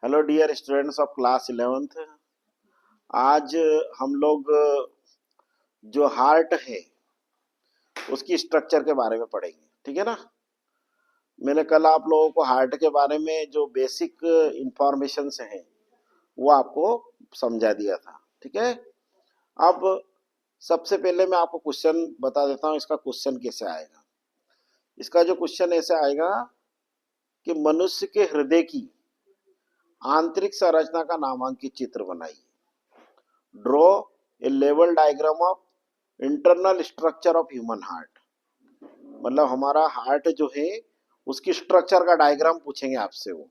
Hello dear students of class 11th। आज हम लोग जो हार्ट है उसकी स्ट्रक्चर के बारे में पढ़ेंगे, ठीक है ना। मैंने कल आप लोगों को हार्ट के बारे में जो बेसिक इंफॉर्मेशन हैं वो आपको समझा दिया था, ठीक है। अब सबसे पहले मैं आपको क्वेश्चन बता देता हूँ, इसका क्वेश्चन कैसे आएगा। इसका जो क्वेश्चन ऐसे आएगा कि मनुष्य के हृदय की आंतरिक संरचना का नामांकित चित्र बनाइए। Draw a level diagram of internal structure of human heart. मतलब हमारा हार्ट जो है उसकी स्ट्रक्चर का डायग्राम पूछेंगे आपसे वो,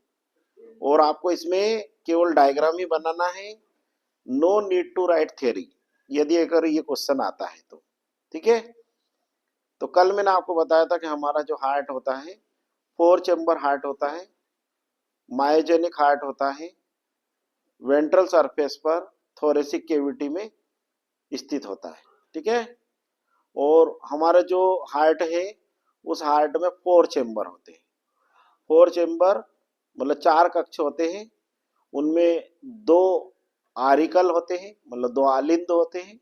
और आपको इसमें केवल डायग्राम ही बनाना है। No need to write theory, यदि अगर ये क्वेश्चन आता है तो, ठीक है। तो कल मैंने आपको बताया था कि हमारा जो हार्ट होता है 4 चैम्बर हार्ट होता है, मायोजेनिक हार्ट होता है, वेंट्रल सरफेस पर थोरेसिक कैविटी में स्थित होता है, ठीक है। और हमारा जो हार्ट है उस हार्ट में 4 चैम्बर होते हैं। 4 चैम्बर मतलब 4 कक्ष होते हैं। उनमें 2 आरिकल होते हैं, मतलब 2 आलिंद होते हैं,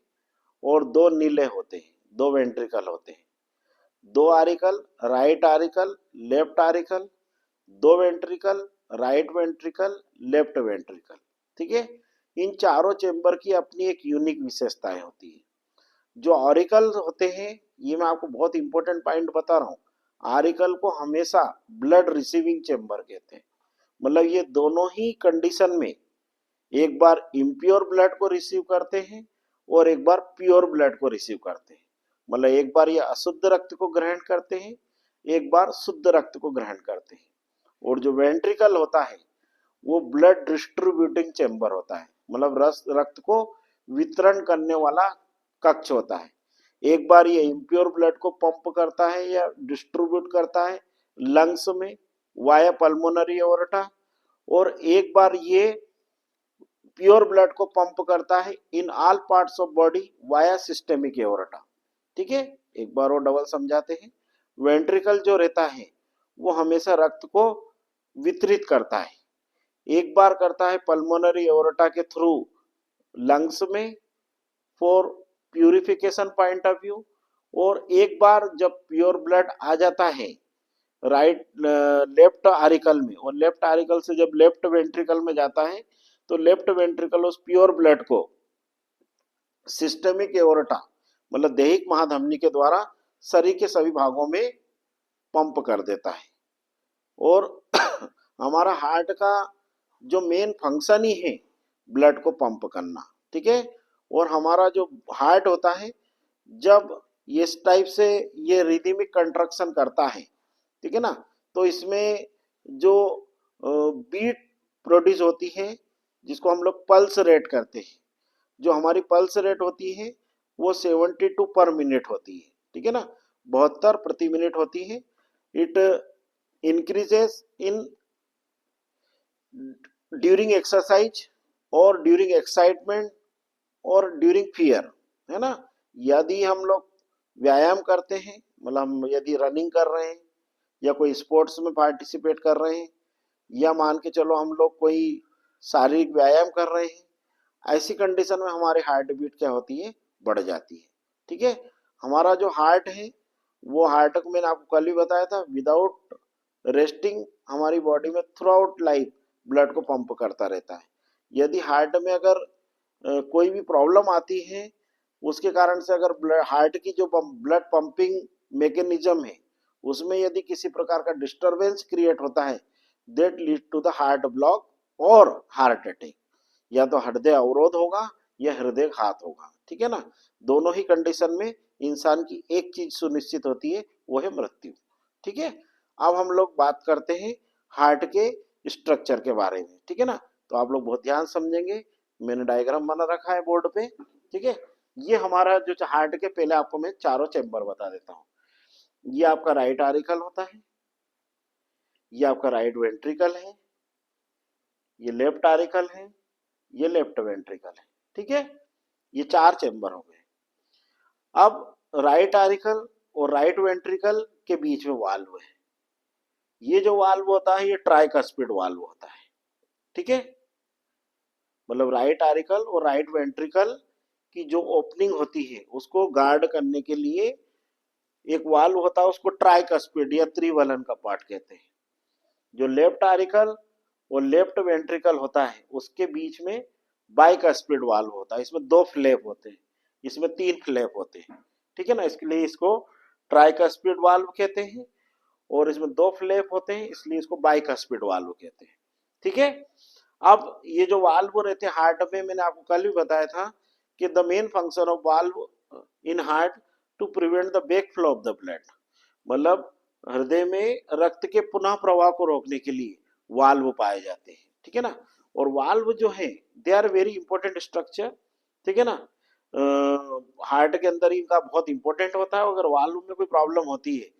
और 2 नीले होते हैं, 2 वेंट्रिकल होते हैं। 2 auricle, right auricle, left auricle, 2 ventricle, right ventricle, left ventricle, ठीक है। इन चारों चेम्बर की अपनी एक यूनिक विशेषताएं होती है। जो ऑरिकल होते हैं, ये मैं आपको बहुत इंपॉर्टेंट पॉइंट बता रहा हूँ, आरिकल को हमेशा ब्लड रिसीविंग चेम्बर कहते हैं। मतलब ये दोनों ही कंडीशन में एक बार इम्प्योर ब्लड को रिसीव करते हैं और एक बार प्योर ब्लड को रिसीव करते हैं। मतलब एक बार ये अशुद्ध रक्त को ग्रहण करते हैं, एक बार शुद्ध रक्त को ग्रहण करते हैं। और जो वेंट्रिकल होता है वो ब्लड डिस्ट्रीब्यूटिंग चेम्बर होता है, मतलब रक्त को वितरण करने वाला कक्ष होता है। एक बार ये इम्प्योर ब्लड को पंप करता है या डिस्ट्रीब्यूट करता है लंग्स में वाया पल्मोनरी एओर्टा, और एक बार ये प्योर ब्लड को पंप करता है in all parts of body via systemic aorta, ठीक है। एक बार वो डबल समझाते हैं। वेंट्रिकल जो रहता है वो हमेशा रक्त को वितरित करता है। एक बार करता है पल्मोनरी एओर्टा के थ्रू लंग्स में for purification point of view, और एक बार जब प्योर ब्लड आ जाता है राइट लेफ्ट आरिकल में, और लेफ्ट आरिकल से जब लेफ्ट वेंट्रिकल में जाता है तो लेफ्ट वेंट्रिकल उस प्योर ब्लड को सिस्टेमिक एओर्टा मतलब दैहिक महाधमनी के द्वारा शरीर के सभी भागों में पंप कर देता है। और हमारा हार्ट का जो मेन फंक्शन ही है ब्लड को पंप करना, ठीक है। और हमारा जो हार्ट होता है जब इस टाइप से ये रिदमिक कंट्रक्शन करता है, ठीक है ना, तो इसमें जो बीट प्रोड्यूस होती है जिसको हम लोग पल्स रेट करते हैं, जो हमारी पल्स रेट होती है वो 72 पर मिनट होती है, ठीक है ना, 72 प्रति मिनट होती है। It increases in during exercise और ड्यूरिंग एक्साइटमेंट और ड्यूरिंग फियर, है ना। यदि हम लोग व्यायाम करते हैं, मतलब हम यदि रनिंग कर रहे हैं या कोई स्पोर्ट्स में पार्टिसिपेट कर रहे हैं, या मान के चलो हम लोग कोई शारीरिक व्यायाम कर रहे हैं, ऐसी कंडीशन में हमारी हार्ट बीट क्या होती है, बढ़ जाती है, ठीक है। हमारा जो हार्ट है वो हार्ट को मैंने आपको कल भी बताया था विदाउट रेस्टिंग हमारी बॉडी में थ्रू आउट लाइफ ब्लड को पंप करता रहता है। यदि हार्ट में अगर कोई भी प्रॉब्लम आती है उसके कारण से, अगर हार्ट की जो ब्लड पंपिंग मैकेनिज्म है उसमें यदि किसी प्रकार का डिस्टरबेंस क्रिएट होता है, that lead to the heart block और हार्ट अटैक। या तो हृदय अवरोध होगा या हृदय घात होगा, ठीक है ना। दोनों ही कंडीशन में इंसान की एक चीज सुनिश्चित होती है, वो है मृत्यु, ठीक है। अब हम लोग बात करते हैं हार्ट के स्ट्रक्चर के बारे में, ठीक है ना। तो आप लोग बहुत ध्यान समझेंगे, मैंने डायग्राम बना रखा है बोर्ड पे, ठीक है। ये हमारा जो हार्ट के, पहले आपको मैं चारों चैम्बर बता देता हूँ। ये आपका राइट आरिकल होता है, ये आपका राइट वेंट्रिकल है, ये लेफ्ट आरिकल है, ये लेफ्ट वेंट्रिकल है, ठीक है। ये 4 चैम्बर हो गए। अब राइट आरिकल और राइट वेंट्रिकल के बीच में वाल्व है। ये जो वाल्व होता है ये ट्राइकस्पिड वाल्व होता है, ठीक है, मतलब राइट आरिकल और राइट वेंट्रिकल की जो ओपनिंग होती है उसको गार्ड करने के लिए एक वाल्व होता है, उसको ट्राइकस्पिड या त्रिवलन का पार्ट कहते हैं। जो लेफ्ट आरिकल और लेफ्ट वेंट्रिकल होता है उसके बीच में बाइकस्पिड वाल्व होता है, इसमें दो फ्लैप होते हैं, इसमें तीन फ्लैप होते हैं, ठीक है ना, इसके लिए इसको ट्राइकस्पिड वाल्व कहते हैं। और इसमें दो फ्लैप होते हैं इसलिए इसको बाइकस्पिड वाल्व कहते हैं, ठीक है। अब ये जो वाल्व रहते हैं हार्ट में, मैंने आपको कल भी बताया था कि the main function of valve in heart to prevent the back flow of the blood, मतलब हृदय में रक्त के पुनः प्रवाह को रोकने के लिए वाल्व पाए जाते हैं, ठीक है ना। और वाल्व जो है they are very important structure, ठीक है ना, हार्ट के अंदर इनका बहुत इंपॉर्टेंट होता है। अगर वाल्व में कोई प्रॉब्लम होती है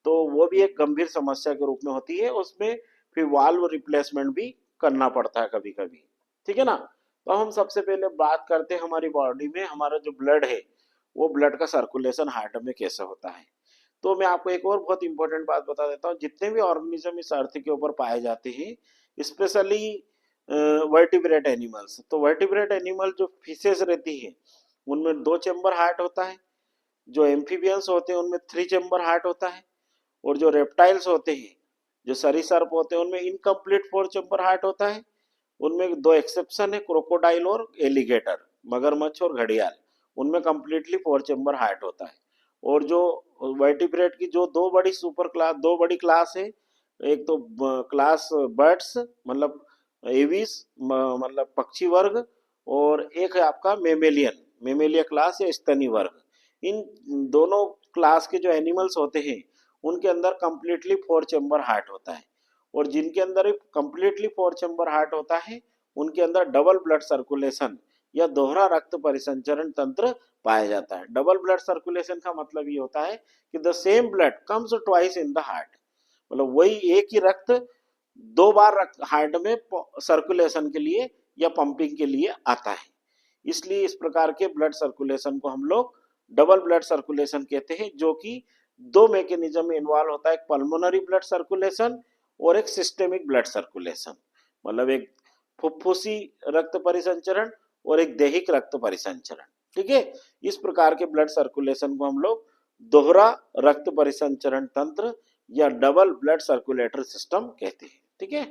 तो वो भी एक गंभीर समस्या के रूप में होती है, उसमें फिर वाल्व रिप्लेसमेंट भी करना पड़ता है कभी कभी, ठीक है ना। तो हम सबसे पहले बात करते हैं हमारी बॉडी में हमारा जो ब्लड है वो ब्लड का सर्कुलेशन हार्ट में कैसे होता है। तो मैं आपको एक और बहुत इंपॉर्टेंट बात बता देता हूँ, जितने भी ऑर्गेनिज्म इस अर्थ के ऊपर पाए जाते हैं, स्पेशली वर्टिब्रेट एनिमल्स, तो वर्टिब्रेट एनिमल जो फिशेस रहती है उनमें दो चेम्बर हार्ट होता है, जो एम्फीबियंस होते हैं उनमें थ्री चेम्बर हार्ट होता है, और जो रेप्टाइल्स होते हैं जो सरीसृप होते हैं उनमें इनकम्प्लीट फोर चेम्बर हार्ट होता है। उनमें दो एक्सेप्शन है, क्रोकोडाइल और एलिगेटर, मगरमच्छ और घड़ियाल, उनमें कंप्लीटली फोर चेम्बर हार्ट होता है। और जो वर्टिब्रेट की जो दो बड़ी सुपर क्लास, दो बड़ी क्लास है, एक तो क्लास बर्ड्स मतलब एविस मतलब पक्षी वर्ग, और एक है आपका मेमेलियन, मेमेलिया क्लास या स्तनी वर्ग। इन दोनों क्लास के जो एनिमल्स होते हैं उनके अंदर कंप्लीटली फोर चेम्बर हार्ट होता है, और जिनके अंदर कंप्लीटली फोर चेम्बर हार्ट होता है उनके अंदर डबल ब्लड सर्कुलेशन या दोहरा रक्त परिसंचरण तंत्र पाया जाता है। डबल ब्लड सर्कुलेशन का मतलब ये होता है कि the same blood comes twice in the heart, मतलब वही एक ही रक्त दो बार हार्ट में सर्कुलेशन के लिए या पंपिंग के लिए आता है, इसलिए इस प्रकार के ब्लड सर्कुलेशन को हम लोग डबल ब्लड सर्कुलेशन कहते हैं, जो कि दो मैकेनिज्म में इन्वॉल्व होता है, एक पल्मोनरी ब्लड सर्कुलेशन और एक सिस्टेमिक ब्लड सर्कुलेशन, मतलब एक फुफ्फुसी रक्त परिसंचरण और एक दैहिक रक्त परिसंचरण, ठीक है। इस प्रकार के ब्लड सर्कुलेशन को हम लोग दोहरा रक्त परिसंचरण तंत्र या डबल ब्लड सर्कुलेटरी सिस्टम कहते हैं, ठीक है।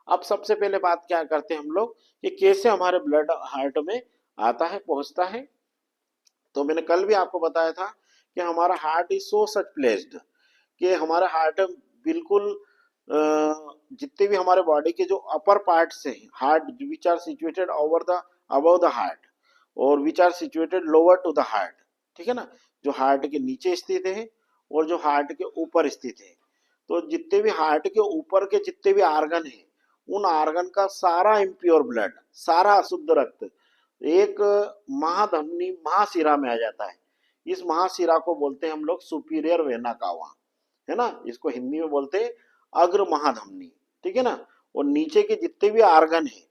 अब सबसे पहले बात क्या करते हैं हम लोग कि कैसे हमारे ब्लड हार्ट में आता है, पहुंचता है। तो मैंने कल भी आपको बताया था कि हमारा heart is so such placed कि हमारा हार्ट बिल्कुल जितने भी हमारे बॉडी के जो अपर पार्ट्स हैं heart, which are situated over the above the heart और which are situated lower to the heart, ठीक है ना, जो हार्ट के नीचे स्थित है और जो हार्ट के ऊपर स्थित है। तो जितने भी हार्ट के ऊपर के जितने भी आर्गन हैं उन आर्गन का सारा इम्प्योर ब्लड, सारा अशुद्ध रक्त एक महाधमनी महाशिरा में आ जाता है। इस महाशिरा को बोलते हैं हम लोग सुपीरियर वेना कावा, है ना, इसको हिंदी में बोलते हैं अग्र महाधमनी, ठीक है ना। और नीचे के जितने भी आर्गन है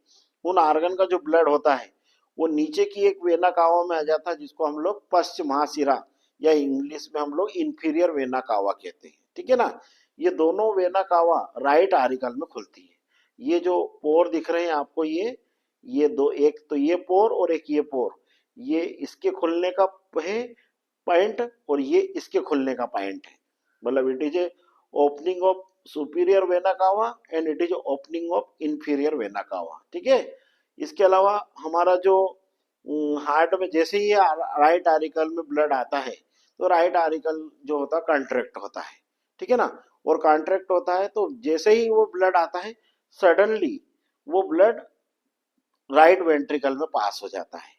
उन आर्गन का जो ब्लड होता है वो नीचे की एक वेना कावा में आ जाता है, जिसको हम लोग पश्च महाशिरा या इंग्लिश में हम लोग इंफीरियर वेना कावा कहते हैं, ठीक है ना। ये दोनों वेना कावा राइट आरिकल में खुलती है। ये जो पोर दिख रहे हैं आपको, ये दो, एक तो ये पोर और एक ये पोर, ये इसके खुलने का है पॉइंट और ये इसके खुलने का पॉइंट है, मतलब it is a opening of superior vena cava and it is opening of inferior vena cava, ठीक है। इसके अलावा हमारा जो हार्ट में जैसे ही राइट आरिकल में ब्लड आता है तो राइट आरिकल जो होता है कॉन्ट्रैक्ट होता है, ठीक है ना। और कॉन्ट्रैक्ट होता है तो जैसे ही वो ब्लड आता है सडनली वो ब्लड राइट वेंट्रिकल में पास हो जाता है,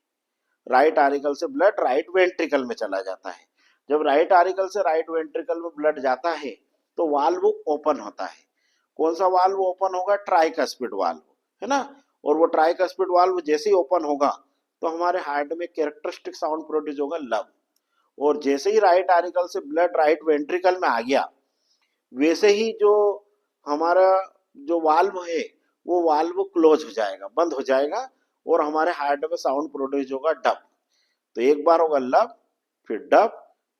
राइट आरिकल से ब्लड राइट वेंट्रिकल में चला जाता है। जब राइट आरिकल से राइट वेंट्रिकल में ब्लड जाता है तो वाल्व ओपन होता है। कौन सा वाल्व ओपन होगा? ट्राइकस्पिड वाल्व, है ना। और वो ट्राइकस्पिड वाल्व जैसे ही ओपन होगा तो हमारे हार्ट में कैरेक्टरिस्टिक साउंड प्रोड्यूस होगा लब, और जैसे ही राइट आरिकल से ब्लड राइट वेंट्रिकल में आ गया वैसे ही जो हमारा जो वाल्व है वो वाल्व क्लोज हो जाएगा, बंद हो जाएगा, और हमारे हार्ट में साउंड प्रोड्यूस होगा डब। तो एक बार होगा लब, फिर डब,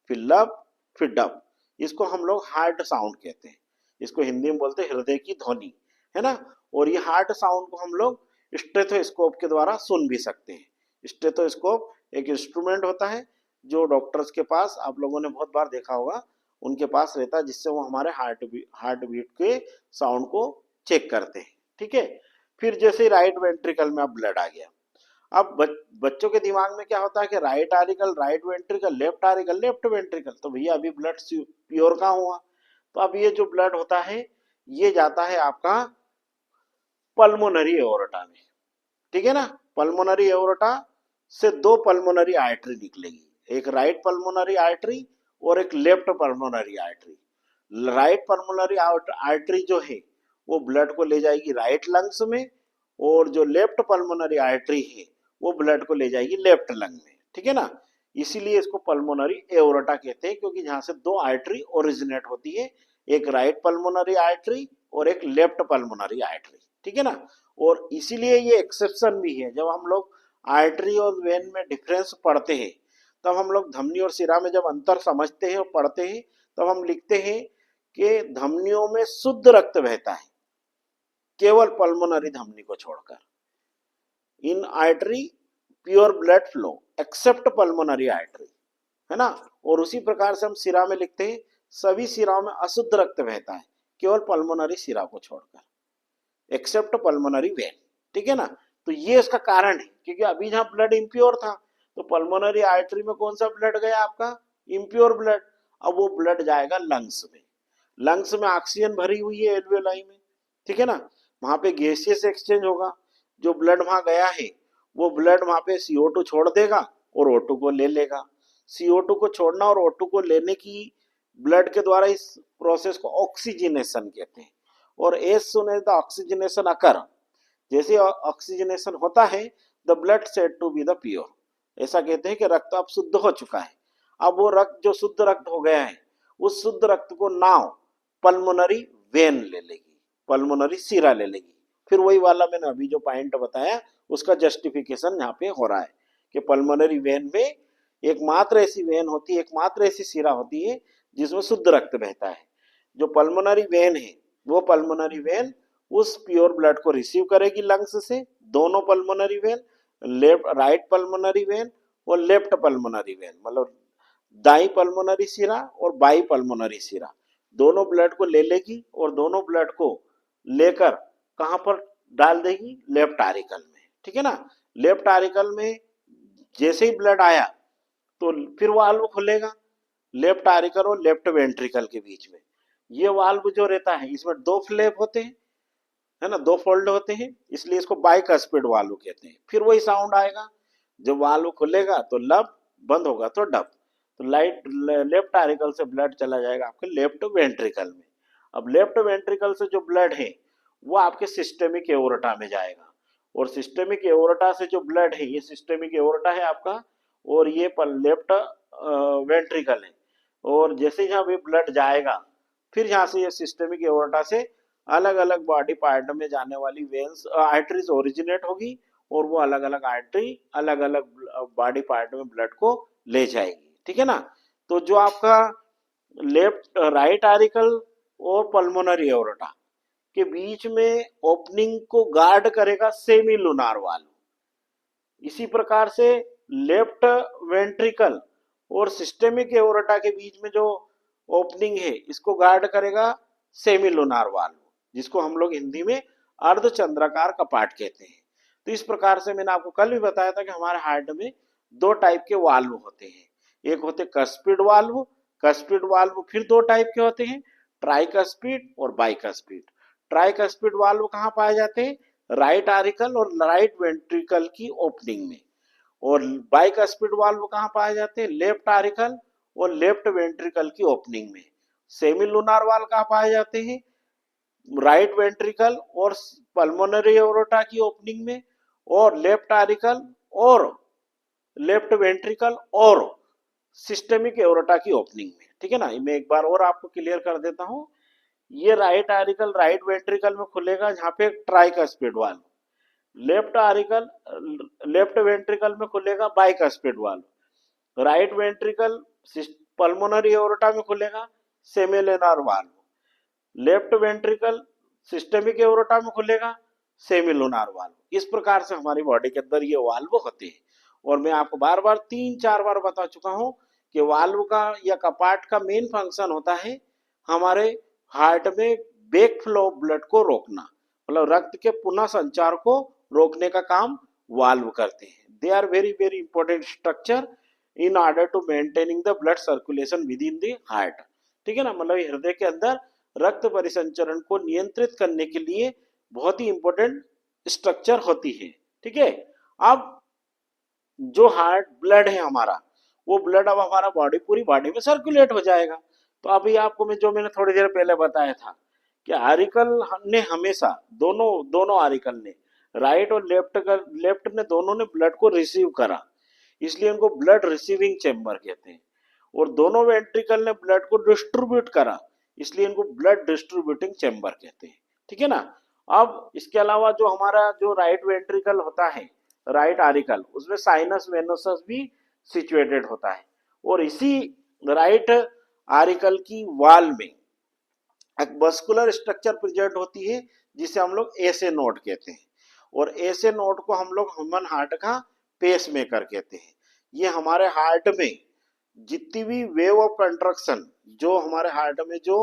फिर लब, फिर डब। इसको हम लोग हार्ट साउंड कहते हैं, इसको हिंदी में बोलते हैं हृदय की ध्वनि, है ना। और ये हार्ट साउंड को हम लोग स्टेथोस्कोप के द्वारा सुन भी सकते हैं। स्टेथोस्कोप एक इंस्ट्रूमेंट होता है जो डॉक्टर्स के पास, आप लोगों ने बहुत बार देखा होगा, उनके पास रहता है, जिससे वो हमारे हार्ट बीट के साउंड को चेक करते हैं। ठीक है। फिर जैसे राइट वेंट्रिकल में अब ब्लड आ गया, अब बच्चों के दिमाग में क्या होता है कि right auricle right ventricle, left auricle left ventricle, तो भैया अभी ब्लड प्योर कहाँ हुआ। तो अब ये जो ब्लड होता है ये जाता है आपका पल्मोनरी एओर्टा में। ठीक है ना। पल्मोनरी एओर्टा से दो पल्मोनरी आर्टरी निकलेगी, एक राइट पल्मोनरी आर्टरी और एक left pulmonary artery. Right pulmonary artery जो है वो ब्लड को ले जाएगी राइट लंग्स में, और जो लेफ्ट पल्मोनरी आर्टरी है वो ब्लड को ले जाएगी लेफ्ट लंग में। ठीक है ना। इसीलिए इसको पल्मोनरी एओर्टा कहते हैं, क्योंकि जहां से दो आर्टरी ओरिजिनेट होती है, एक राइट पल्मोनरी आर्टरी और एक लेफ्ट पल्मोनरी आर्टरी। ठीक है ना। और इसीलिए ये एक्सेप्शन भी है, जब हम लोग आर्टरी और वेन में डिफरेंस पढ़ते हैं, तब हम लोग धमनी और सिरा में जब अंतर समझते हैं और पढ़ते हैं, तब हम लिखते हैं कि धमनियों में शुद्ध रक्त बहता है केवल पल्मोनरी धमनी को छोड़कर। इन artery pure blood flow except pulmonary artery, है ना। और उसी प्रकार से हम सिरा में लिखते हैं सभी सिराओं में अशुद्ध रक्त बहता है केवल पल्मोनरी सिरा को छोड़कर, एक्सेप्ट पल्मोनरी वेन। ठीक है ना। तो ये इसका कारण है, क्योंकि अभी जहां ब्लड इम्प्योर था तो पल्मोनरी आर्टरी में कौन सा ब्लड गया आपका, इम्प्योर ब्लड। अब वो ब्लड जाएगा लंग्स में, लंग्स में ऑक्सीजन भरी हुई है एल्वेलाई में। ठीक है ना। वहां पे गैसियस एक्सचेंज होगा, जो ब्लड वहां गया है वो ब्लड वहां पे CO2 छोड़ देगा और O2 को ले लेगा। CO2 को छोड़ना और O2 को लेने की ब्लड के द्वारा इस प्रोसेस को ऑक्सीजनेशन कहते हैं। और as soon as the oxygenation occur, जैसे ऑक्सीजनेशन होता है, the blood said to be the pure. ऐसा कहते हैं कि रक्त अब शुद्ध हो चुका है। अब वो रक्त जो शुद्ध रक्त हो गया है, उस शुद्ध रक्त को नाव पल्मोनरी वेन ले लेगी, पल्मोनरी सिरा ले लेगी। फिर वही वाला मैंने अभी जो पॉइंट बताया उसका जस्टिफिकेशन यहाँ पे हो रहा है कि पल्मोनरी वेन में एकमात्र ऐसी वेन होती है, एकमात्र ऐसी सिरा होती है जिसमें शुद्ध रक्त बहता है। जो पल्मोनरी वेन है वो पल्मोनरी वेन उस प्योर ब्लड को रिसीव करेगी लंग्स से, दोनों pulmonary vein, left right pulmonary vein और लेफ्ट पल्मोनरी वेन, मतलब दाई पल्मोनरी सिरा और बाई पल्मोनरी सिरा, दोनों ब्लड को ले लेगी और दोनों ब्लड को लेकर कहां पर डाल देगी, लेफ्ट आरिकल में। ठीक है ना। लेफ्ट आरिकल में जैसे ही ब्लड आया तो फिर वाल्व खुलेगा लेफ्ट आरिकल और लेफ्ट वेंट्रिकल के बीच में। ये वाल्व जो रहता है इसमें दो फ्लैप होते हैं, है ना, दो फोल्ड होते हैं, इसलिए इसको बाइकस्पिड वाल्व कहते हैं। फिर वही साउंड आएगा, जब वाल्व खुलेगा तो लब, बंद होगा तो डब। तो लाइट लेफ्ट आरिकल से ब्लड चला जाएगा आपके लेफ्ट वेंट्रिकल में। अब लेफ्ट वेंट्रिकल से जो ब्लड है वो आपके सिस्टेमिक एओर्टा में जाएगा, और सिस्टेमिक एओर्टा से जो ब्लड है, ये सिस्टेमिक एओर्टा है आपका और ये लेफ्ट वेंट्रिकल है। और जैसे यहाँ भी ब्लड जाएगा फिर यहाँ से ये सिस्टेमिक एओर्टा से अलग अलग बॉडी पार्ट में जाने वाली वेन्स आर्टरीज ओरिजिनेट होगी, और वो अलग अलग आर्टरी अलग अलग बॉडी पार्ट में ब्लड को ले जाएगी। ठीक है ना। तो जो आपका लेफ्ट राइट आरिकल और पल्मोनरी एओर्टा के बीच में ओपनिंग को गार्ड करेगा सेमी लूनार वाल्व। इसी प्रकार से लेफ्ट वेंट्रिकल और सिस्टेमिक एओर्टा के बीच में जो ओपनिंग है इसको गार्ड करेगा सेमी लूनार वाल्व, जिसको हम लोग हिंदी में अर्धचंद्राकार कपाट कहते हैं। तो इस प्रकार से मैंने आपको कल भी बताया था कि हमारे हार्ट में दो टाइप के वाल्व होते हैं, एक होते कस्पिड वाल्व, कस्पिड वाल्व फिर दो टाइप के होते हैं, ट्राइकस्पिड और बाइकस्पिड। ट्राइकस्पिड वाल्व कहाँ पाए जाते हैं, राइट आरिकल और राइट वेंट्रिकल की ओपनिंग में। और बाइकस्पिड वाल्व कहाँ पाए जाते हैं, लेफ्ट आरिकल और लेफ्ट वेंट्रिकल की ओपनिंग में। सेमी लूनार वाल्व कहाँ पाए जाते हैं, राइट वेंट्रिकल और पल्मोनरी एओर्टा की ओपनिंग में, और लेफ्ट आरिकल और लेफ्ट वेंट्रिकल और सिस्टेमिक एओर्टा की ओपनिंग में। ठीक है ना। मैं एक बार और आपको क्लियर कर देता हूं, ये राइट आरिकल राइट वेंट्रिकल में खुलेगा जहां पे tricuspid valve, left auricle left ventricle में खुलेगा bicuspid valve, right ventricle pulmonary aorta में खुलेगा semi lunar valve, left ventricle systemic aorta में खुलेगा सेमिलुनार वाल्व। इस प्रकार से हमारी बॉडी के अंदर ये वाल्व होते हैं। और मैं आपको बार बार 3-4 बार बता चुका हूं कि वाल्व का या कपाट का मेन फंक्शन होता है हमारे हार्ट में बैक फ्लो ऑफ ब्लड को रोकना, मतलब रक्त के पुनः संचार को रोकने का काम वाल्व करते हैं। They are very very important structure in order to maintaining the blood circulation within the heart. ठीक है ना, मतलब हृदय के अंदर रक्त परिसंचरण को नियंत्रित करने के लिए बहुत ही इंपॉर्टेंट स्ट्रक्चर होती है। ठीक है, अब जो हार्ट ब्लड है हमारा, वो ब्लड अब हमारा बॉडी पूरी बॉडी में सर्कुलेट हो जाएगा। तो अभी आपको मैंने थोड़ी देर पहले बताया था कि आरिकल ने हमेशा दोनों दोनों आरिकल ने राइट और लेफ्ट ने दोनों ने ब्लड को रिसीव करा, इसलिए उनको ब्लड रिसीविंग चेम्बर कहते हैं। और दोनों वेंट्रिकल ने ब्लड को डिस्ट्रीब्यूट करा, इसलिए इनको ब्लड डिस्ट्रीब्यूटिंग चेम्बर कहते हैं। ठीक है ना। अब इसके अलावा जो हमारा जो राइट वेंट्रिकल होता है, राइट आरिकल, उसमें साइनस वेनोसस भी सिचुएटेड होता है। और इसी राइट आरिकल की वॉल में एक मस्कुलर स्ट्रक्चर प्रेजेंट होती है जिसे हम लोग एसे नोड कहते हैं। और एसे नोड को हम लोग ह्यूमन हार्ट का पेस मेकर कहते हैं। ये हमारे हार्ट में जितनी भी वेव ऑफ कंट्रक्शन, जो हमारे हार्ट में जो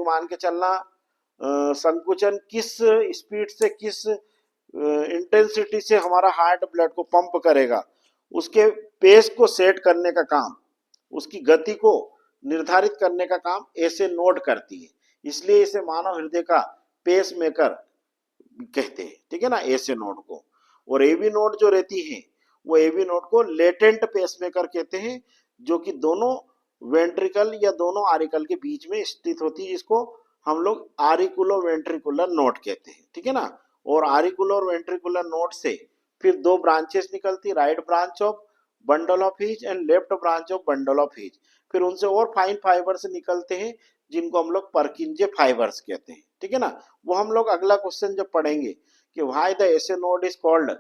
मान के चलना संकुचन किस स्पीड से किस इंटेंसिटी से हमारा हार्ट ब्लड को पंप करेगा, उसके पेस को सेट करने का काम, उसकी गति को निर्धारित करने का काम ऐसे नोड करती है। इसलिए इसे मानव हृदय का पेस मेकर कहते हैं। ठीक है ना, ऐसे नोड को। और एवी नोड जो रहती है, वो एवी नोड को लेटेंट पेस मेकर कहते हैं, जो कि दोनों वेंट्रिकल या दोनों आरिकल के बीच में स्थित होती है, जिसको हम लोग आरिकुलो वेंट्रिकुलर नोड कहते हैं। ठीक है ना। और आरिकुलर वेंट्रिकुलर नोड से फिर दो ब्रांचेस निकलती, right branch of bundle of his and left branch of bundle of his. फिर उनसे और फाइन फाइबर्स निकलते हैं जिनको हम लोग परकिंजे फाइबर्स कहते हैं। ठीक है ना। वो हम लोग अगला क्वेश्चन जब पढ़ेंगे कि why the SA node is called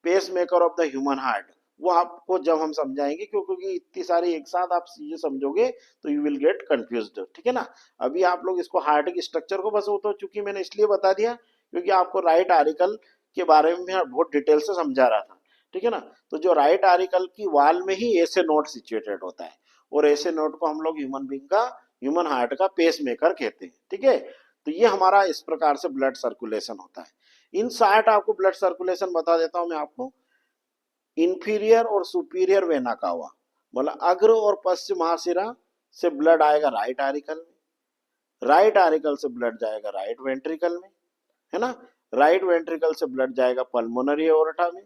pacemaker of the human heart, वो आपको जब हम समझाएंगे, क्योंकि इतनी सारी एक साथ आप चीजें समझोगे तो यू विल गेट कंफ्यूज्ड। ठीक है ना। अभी आप लोग इसको हार्ट के स्ट्रक्चर को बस वो तो चूंकि मैंने इसलिए बता दिया क्योंकि आपको राइट आरिकल के बारे में बहुत डिटेल से समझा रहा था। ठीक है ना। तो जो राइट आरिकल की वाल में ही ऐसे नोड सिचुएटेड होता है, और ऐसे नोड को हम लोग ह्यूमन बींग का, ह्यूमन हार्ट का पेस मेकर कहते हैं। ठीक है। तो ये हमारा इस प्रकार से ब्लड सर्कुलेशन होता है। इन शॉर्ट आपको ब्लड सर्कुलेशन बता देता हूं मैं आपको। इंफीरियर और सुपीरियर वेना कावा, मतलब अग्र और पश्चिम महाशिरा से ब्लड आएगा राइट आरिकल में, राइट आरिकल से ब्लड जाएगा राइट वेंट्रिकल में, है ना। राइट वेंट्रिकल से ब्लड जाएगा पल्मोनरी एओर्टा में,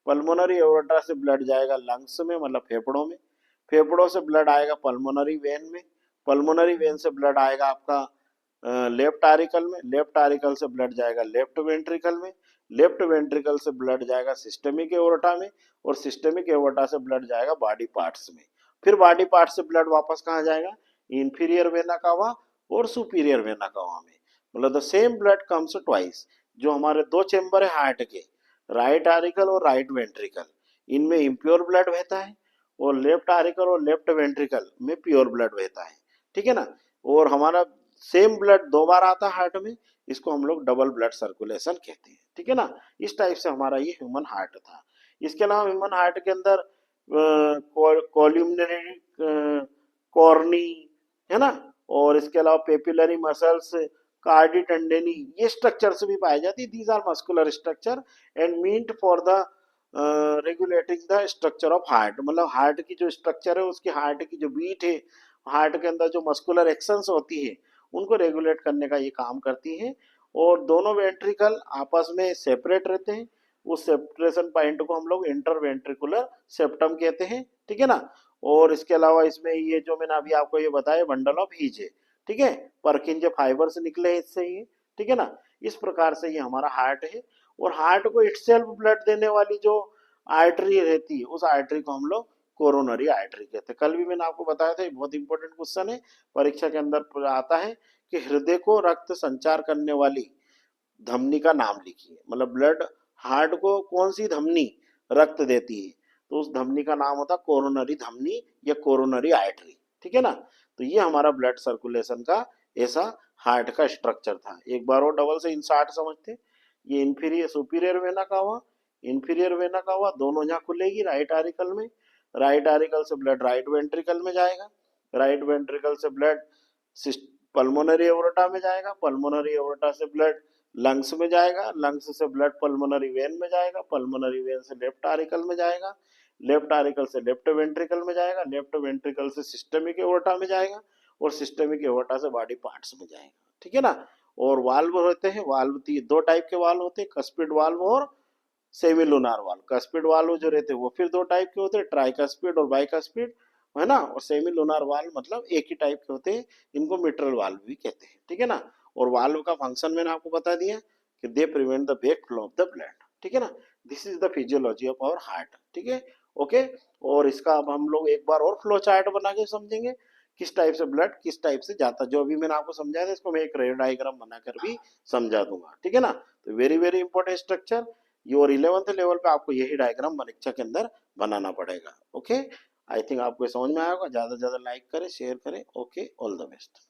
पल्मोनरी एओर्टा से ब्लड जाएगा लंग्स में, मतलब फेफड़ों में, फेफड़ों से ब्लड आएगा पल्मोनरी वेन में, पल्मोनरी वेन से ब्लड आएगा आपका लेफ्ट आरिकल में, लेफ्ट आरिकल से ब्लड जाएगा लेफ्ट वेंट्रिकल में, लेफ्ट वेंट्रिकल से ब्लड जाएगा सिस्टमिक एओर्टा में, और सिस्टमिक एओर्टा से ब्लड जाएगा बॉडी पार्ट्स में। फिर बॉडी पार्ट से ब्लड वापस कहाँ जाएगा, इंफीरियर वेना कावा और सुपीरियर वेना कावा में। मतलब the same blood comes twice. जो हमारे दो चेंबर है हार्ट के, राइट आरिकल और राइट वेंट्रिकल, इनमें इम्प्योर ब्लड बहता है, और लेफ्ट आरिकल और लेफ्ट वेंट्रिकल में प्योर ब्लड बहता है। ठीक है ना। और हमारा सेम ब्लड दो बार आता है हार्ट में, इसको हम लोग डबल ब्लड सर्कुलेशन कहते हैं। ठीक है ना। इस टाइप से हमारा ये ह्यूमन हार्ट था। इसके अलावा ह्यूमन हार्ट के अंदर कॉल्यूमिनरी, कॉर्नी, है ना, और इसके अलावा पेपिलरी मसल्स, कार्डी टेंडेनी, ये स्ट्रक्चर्स भी पाए जाती है। These are muscular structure and meant for the regulating the structure of heart, मतलब हार्ट की जो स्ट्रक्चर है, उसकी हार्ट की जो बीट है, हार्ट के अंदर जो मस्कुलर एक्शंस होती है, उनको रेगुलेट करने का ये काम करती है। और दोनों वेंट्रिकल आपस में सेपरेट रहते हैं, उस सेपरेशन पॉइंट को हम लोग इंटरवेंट्रिकुलर सेप्टम कहते हैं। ठीक है ना। और इसके अलावा इसमें ये जो मैंने अभी आपको ये बताया बंडल ऑफ हीज है। ठीक है, परकिंजे फाइबर से निकले हैं इससे ये। ठीक है ना। इस प्रकार से ये हमारा हार्ट है। और हार्ट को इटसेल्फ ब्लड देने वाली जो आर्टरी रहती है, उस आर्टरी को हम लोग कोरोनरी आर्टरी कहते हैं। कल भी मैंने आपको बताया था, बहुत इंपॉर्टेंट क्वेश्चन है, परीक्षा के अंदर आता है कि हृदय को रक्त संचार करने वाली धमनी का नाम लिखिए, मतलब ब्लड, हार्ट को कौन सी धमनी रक्त देती है, तो उस धमनी का नाम होता है कोरोनरी धमनी या कोरोनरी आर्टरी। ठीक है ना। तो ये हमारा ब्लड सर्कुलेशन का ऐसा हार्ट का स्ट्रक्चर था। एक बार और डबल से इंसार्ट समझते। ये इंफीरियर सुपीरियर वेना का हुआ, इंफीरियर वेना का हुआ, दोनों यहाँ खुलेगी राइट आरिकल में। राइट आरिकल से ब्लड राइट वेंट्रिकल में जाएगा, राइट वेंट्रिकल से ब्लड पल्मोनरी एओर्टा में जाएगा, पल्मोनरी एओर्टा से ब्लड लंग्स में जाएगा, लंग्स से ब्लड पल्मोनरी वेन में जाएगा, पल्मोनरी वेन से लेफ्ट आरिकल में जाएगा, लेफ्ट आरिकल से लेफ्ट वेंट्रिकल में जाएगा, लेफ्ट वेंट्रिकल से सिस्टमिक एओर्टा में जाएगा, और सिस्टमिक एओर्टा से बॉडी पार्ट्स में जाएगा। ठीक है ना। और वाल्व होते हैं, वाल्व दो टाइप के वाल्व होते हैं, कस्पिड वाल्व और semi lunar valve. Cuspid valve जो रहते हैं वो फिर दो टाइप के होते हैं, ट्राइकस्पिड और बाइकस्पिड, है ना। और सेमी लूनार वाल्व मतलब एक ही टाइप के होते हैं, इनको मिट्रल वाल्व भी कहते हैं। ठीक है ना। और वाल्व का फंक्शन मैंने आपको बता दिया कि they prevent the back flow of the blood. ठीक है ना। This is the physiology of our heart. ठीक है, ओके। और इसका अब हम लोग एक बार और फ्लो चार्ट बना के समझेंगे, किस टाइप से ब्लड किस टाइप से जाता है। जो अभी मैंने आपको समझाया था इसको मैं एक रेड डायग्राम बनाकर भी समझा दूंगा। ठीक है ना। तो वेरी वेरी इंपॉर्टेंट स्ट्रक्चर, और 11th लेवल पे आपको यही डायग्राम परीक्षा के अंदर बनाना पड़ेगा। ओके, आई थिंक आपको समझ में आएगा। ज्यादा से ज्यादा लाइक करें, शेयर करें। Okay, all the best.